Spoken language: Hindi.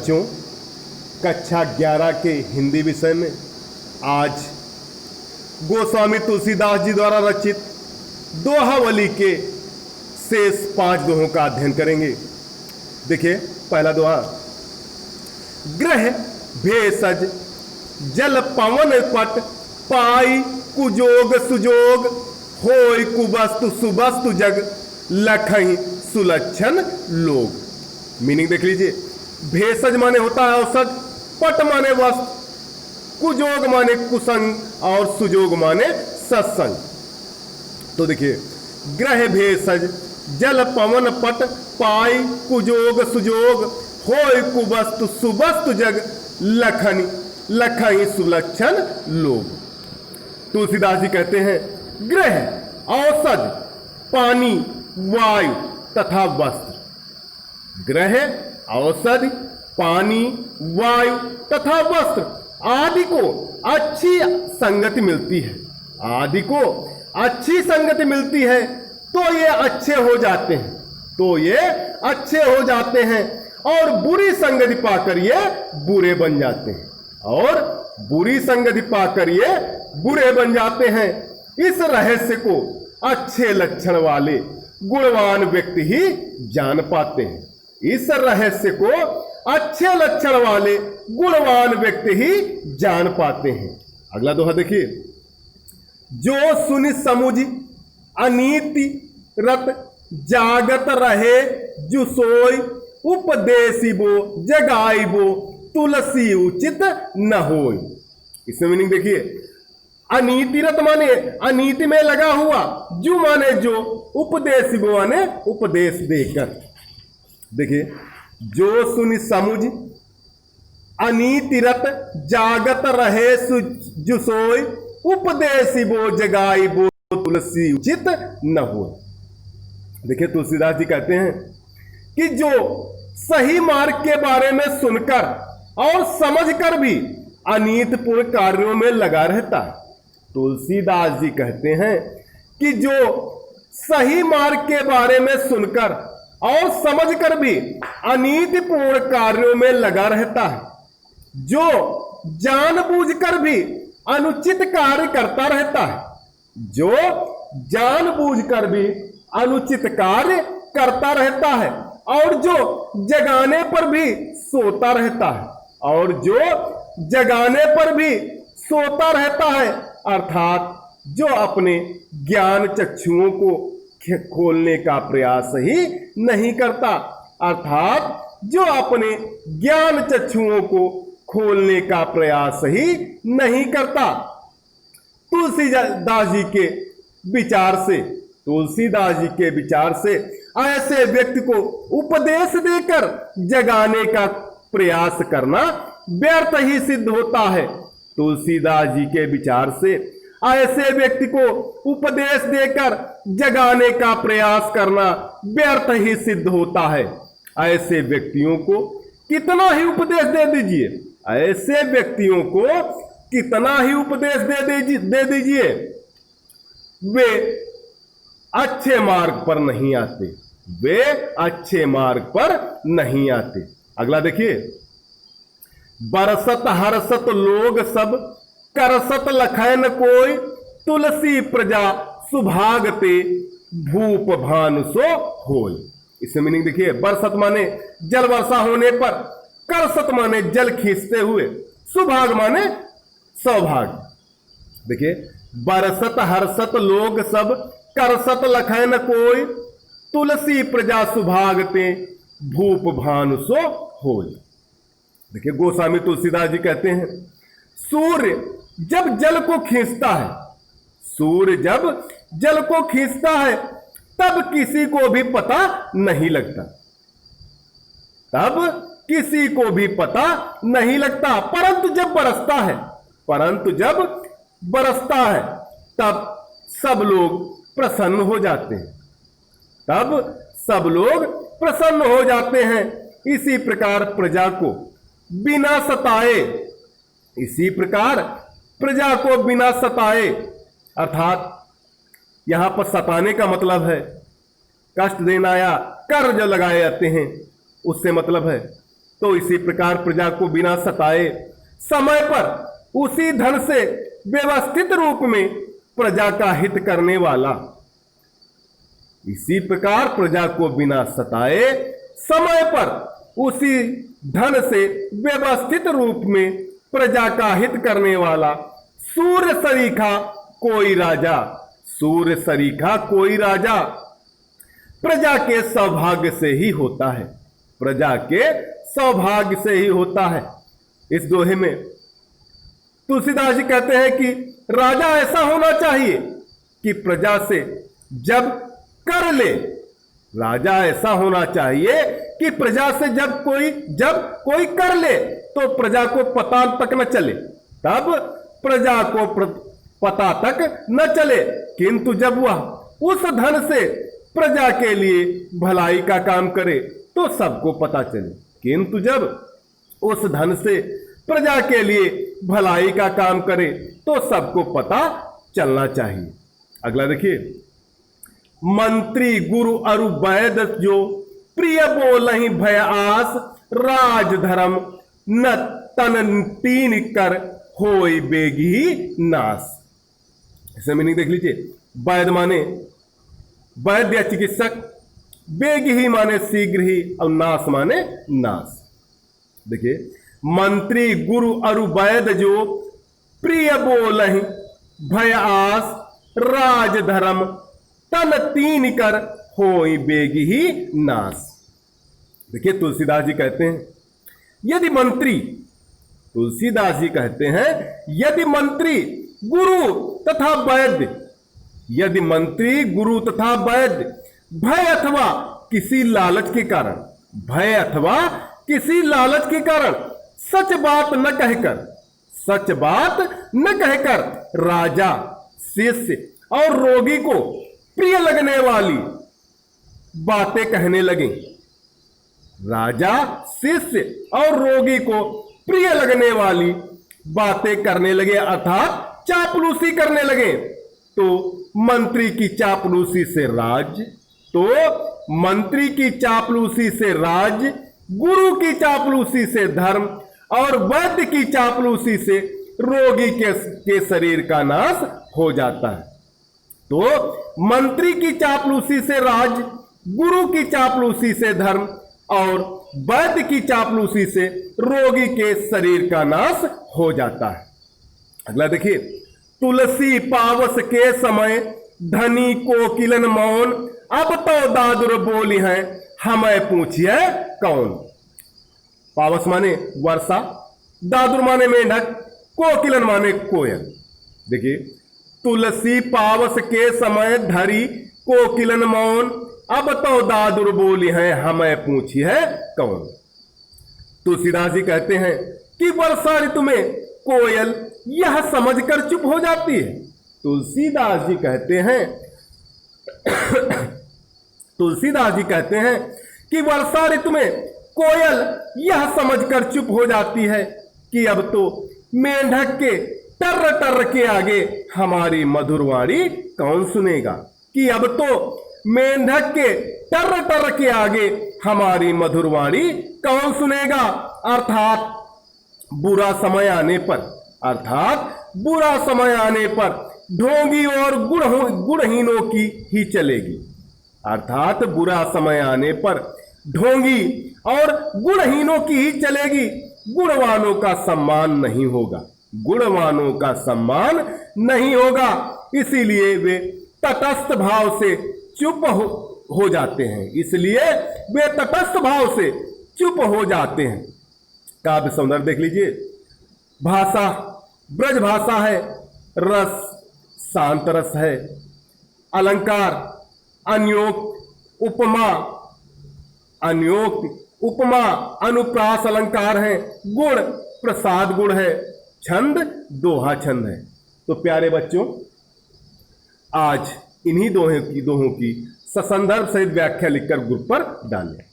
बच्चों, कक्षा 11 के हिंदी विषय में आज गोस्वामी तुलसीदास जी द्वारा रचित दोहावली के शेष 5 दोहों का अध्ययन करेंगे। देखिए, पहला दोहा। ग्रह भेषज जल पवन पट पाई कुजोग सुजोग होय कुवस्तु सुवस्तु जग लखई सुलक्षण लोग। मीनिंग देख लीजिए। भेषज माने होता है औषध, पट माने वस्त्र, कुजोग माने कुसंग और सुजोग माने सत्संग। तो देखिए, ग्रह भेषज जल पवन पट पाई कुजोग सुजोग होय कुवस्तु सुवस्तु जग लखई सुलक्षण लोग। तुलसीदास जी कहते हैं, ग्रह औषध, पानी, वायु तथा वस्त्र। ग्रह औषधि, पानी, वायु तथा वस्त्र आदि को अच्छी संगति मिलती है। आदि को अच्छी संगति मिलती है तो ये अच्छे हो जाते हैं, और बुरी संगति पाकर ये बुरे बन जाते हैं, और बुरी संगति पाकर ये बुरे बन जाते हैं। इस रहस्य को अच्छे लक्षण वाले गुणवान व्यक्ति ही जान पाते हैं। इस रहस्य को अच्छे लक्षण वाले गुणवान व्यक्ति ही जान पाते हैं। अगला दोहा देखिए। जो सुनि समुझ अनीति रत जागत रहे जो सोई उपदेशिबो जगाइबो तुलसी उचित न होय। इसमें मीनिंग देखिए। अनीति रत माने अनीति में लगा हुआ, जो माने जो, उपदेशिबो माने उपदेश देकर। देखिए, जो सुनि समुझ अनीतिरत जागत रहे जो सोय उपदेशिबो जगाइबो तुलसी उचित न हो। देखिए, तुलसीदास जी कहते हैं कि जो सही मार्ग के बारे में सुनकर और समझकर भी अनीतिपूर्ण कार्यों में लगा रहता है। तुलसीदास जी कहते हैं कि जो सही मार्ग के बारे में सुनकर और समझकर भी अनीतिपूर्ण कार्यों में लगा रहता है, जो जानबूझकर भी अनुचित कार्य करता रहता है, जो जानबूझकर भी अनुचित कार्य करता रहता है, और जो जगाने पर भी सोता रहता है, और जो जगाने पर भी सोता रहता है, अर्थात जो अपने ज्ञान चक्षुओं को खोलने का प्रयास ही नहीं करता, अर्थात जो अपने ज्ञान चक्षुओं को खोलने का प्रयास ही नहीं करता। तुलसीदास जी के विचार से ऐसे व्यक्ति को उपदेश देकर जगाने का प्रयास करना व्यर्थ ही सिद्ध होता है। तुलसीदास जी के विचार से ऐसे व्यक्ति को उपदेश देकर जगाने का प्रयास करना व्यर्थ ही सिद्ध होता है। ऐसे व्यक्तियों को कितना ही उपदेश दे दीजिए, ऐसे व्यक्तियों को कितना ही उपदेश दे दीजिए, वे अच्छे मार्ग पर नहीं आते, वे अच्छे मार्ग पर नहीं आते। अगला देखिए। बरसत हरसत लोग सब करसत लखैन कोई तुलसी प्रजा सुभागते भूप भानु सो होय। इसमें मीनिंग देखिए। बरसत माने जल वर्षा होने पर, करसत माने जल खींचते हुए, सुभाग माने सौभाग्य। देखिए, बरसत हरसत लोग सब करसत लखैन कोई तुलसी प्रजा सुभागते भूप भानु सो होय। देखिए, गोस्वामी तुलसीदास जी कहते हैं, सूर्य जब जल को खींचता है, सूर्य जब जल को खींचता है तब किसी को भी पता नहीं लगता, तब किसी को भी पता नहीं लगता। परंतु जब बरसता है तब सब लोग प्रसन्न हो जाते हैं, तब सब लोग प्रसन्न हो जाते हैं। इसी प्रकार प्रजा को बिना सताए, इसी प्रकार प्रजा को बिना सताए, अर्थात यहां पर सताने का मतलब है कष्ट देना या कर जो लगाए जाते हैं, उससे मतलब है तो इसी प्रकार प्रजा को बिना सताए समय पर उसी धन से व्यवस्थित रूप में प्रजा का हित करने वाला, इसी प्रकार प्रजा को बिना सताए समय पर उसी धन से व्यवस्थित रूप में प्रजा का हित करने वाला सूर्य सरीखा कोई राजा, सूर्य सरीखा कोई राजा प्रजा के सौभाग्य से ही होता है, प्रजा के सौभाग्य से ही होता है। इस दोहे में तुलसीदास जी कहते हैं कि राजा ऐसा होना चाहिए कि प्रजा से जब कर ले, राजा ऐसा होना चाहिए कि प्रजा से जब कोई कर ले तो प्रजा को पता तक न चले, तब प्रजा को पता तक न चले, किंतु जब वह उस धन से प्रजा के लिए भलाई का काम करे तो सबको पता चले, किंतु जब उस धन से प्रजा के लिए भलाई का काम करे तो सबको पता चलना चाहिए। अगला देखिए, मंत्री गुरु अरु वैद जो प्रिय बोलहि भय आस, राज धर्म न तन तीन कर होय बेगी नाश। इसे मीनिंग देख लीजिए, वैद माने वैद्य या चिकित्सक, बेग ही माने शीघ्र ही, और नाश माने नाश। देखिए, मंत्री गुरु अरु वैद जो प्रिय बोलहि भय आस, राज धर्म तन तीन कर होई बेगी ही नाश। देखिए, तुलसीदास जी कहते हैं यदि मंत्री, तुलसीदास जी कहते हैं यदि मंत्री गुरु तथा वैद्य, यदि मंत्री गुरु तथा वैद्य भय अथवा किसी लालच के कारण, भय अथवा किसी लालच के कारण सच बात न कहकर, सच बात न कहकर राजा, शिष्य और रोगी को प्रिय लगने वाली बातें कहने लगे, राजा शिष्य और रोगी को प्रिय लगने वाली बातें करने लगे, अर्थात चापलूसी करने लगे, तो मंत्री की चापलूसी से राज, तो मंत्री की चापलूसी से राज, गुरु की चापलूसी से धर्म और वैद्य की चापलूसी से रोगी के शरीर का नाश हो जाता है। तो मंत्री की चापलूसी से राज, गुरु की चापलूसी से धर्म और वैद्य की चापलूसी से रोगी के शरीर का नाश हो जाता है। अगला देखिए, तुलसी पावस के समय धनी कोकिलन मौन, अब तो दादुर बोली हैं हमें पूछिए कौन। पावस माने वर्षा, दादुर माने मेंढक, कोकिलन माने कोयल। देखिए, तुलसी पावस के समय धरी कोकिलन मौन, अब तो दादुर बोली हैं हमें पूछी है कौन। तुलसीदास जी कहते हैं कि वर्षा ऋतु में कोयल यह समझकर चुप हो जाती है। तुलसीदास जी कहते हैं तुलसीदास जी कहते हैं कि वर्षा ऋतु में कोयल यह समझकर चुप हो जाती है कि अब तो मेंढक के टर्र टर्र के आगे हमारी मधुरवाणी कौन सुनेगा, कि अब तो मेंढक के टर्र टर्र के आगे हमारी मधुरवाणी कौन सुनेगा। अर्थात बुरा समय आने पर, अर्थात बुरा समय आने पर ढोंगी और गुणहीनों की ही चलेगी, अर्थात बुरा समय आने पर ढोंगी और गुणहीनों की ही चलेगी, गुणवानों का सम्मान नहीं होगा, गुणवानों का सम्मान नहीं होगा। इसीलिए वे तटस्थ भाव से चुप हो जाते हैं, इसलिए वे तटस्थ भाव से चुप हो जाते हैं। काव्य सौंदर्य देख लीजिए, भाषा ब्रज भाषा है, रस शांत रस है, अलंकार अन्योक्त उपमा, अन्योक्त उपमा अनुप्रास अलंकार है, गुण प्रसाद गुण है, छंद दोहा छंद है। तो प्यारे बच्चों, आज इन्हीं दोहों की ससंदर्भ सहित व्याख्या लिखकर ग्रुप पर डालें।